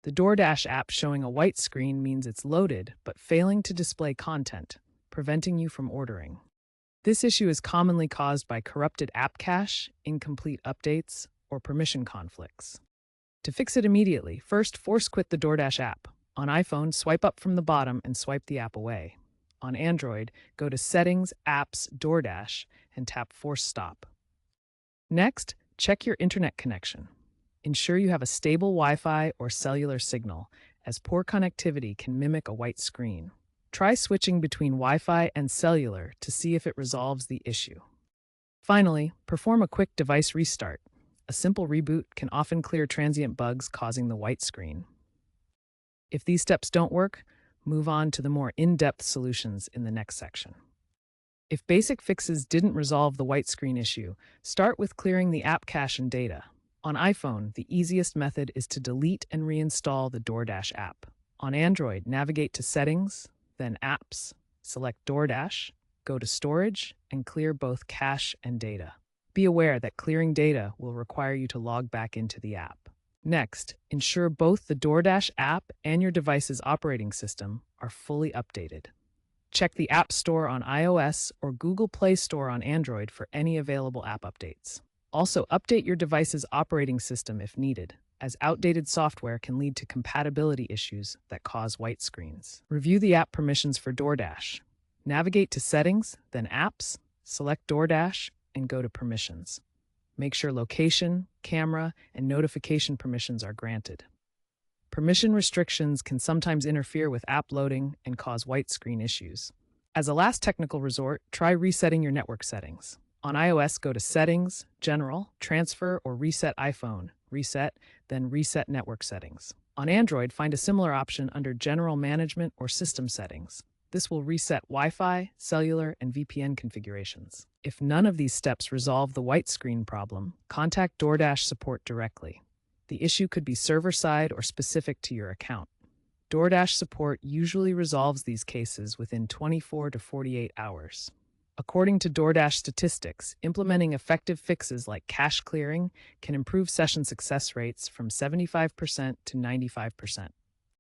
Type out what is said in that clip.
The DoorDash app showing a white screen means it's loaded, but failing to display content, preventing you from ordering. This issue is commonly caused by corrupted app cache, incomplete updates, or permission conflicts. To fix it immediately, first force quit the DoorDash app. On iPhone, swipe up from the bottom and swipe the app away. On Android, go to Settings, Apps, DoorDash, and tap Force Stop. Next, check your internet connection. Ensure you have a stable Wi-Fi or cellular signal, as poor connectivity can mimic a white screen. Try switching between Wi-Fi and cellular to see if it resolves the issue. Finally, perform a quick device restart. A simple reboot can often clear transient bugs causing the white screen. If these steps don't work, move on to the more in-depth solutions in the next section. If basic fixes didn't resolve the white screen issue, start with clearing the app cache and data. On iPhone, the easiest method is to delete and reinstall the DoorDash app. On Android, navigate to Settings, then Apps, select DoorDash, go to Storage, and clear both cache and data. Be aware that clearing data will require you to log back into the app. Next, ensure both the DoorDash app and your device's operating system are fully updated. Check the App Store on iOS or Google Play Store on Android for any available app updates. Also, update your device's operating system if needed, as outdated software can lead to compatibility issues that cause white screens. Review the app permissions for DoorDash. Navigate to Settings, then Apps, select DoorDash, and go to Permissions. Make sure location, camera, and notification permissions are granted. Permission restrictions can sometimes interfere with app loading and cause white screen issues. As a last technical resort, try resetting your network settings. On iOS, go to Settings, General, Transfer, or Reset iPhone, Reset, then Reset Network Settings. On Android, find a similar option under General Management or System Settings. This will reset Wi-Fi, cellular, and VPN configurations. If none of these steps resolve the white screen problem, contact DoorDash support directly. The issue could be server-side or specific to your account. DoorDash support usually resolves these cases within 24 to 48 hours. According to DoorDash statistics, implementing effective fixes like cache clearing can improve session success rates from 75% to 95%.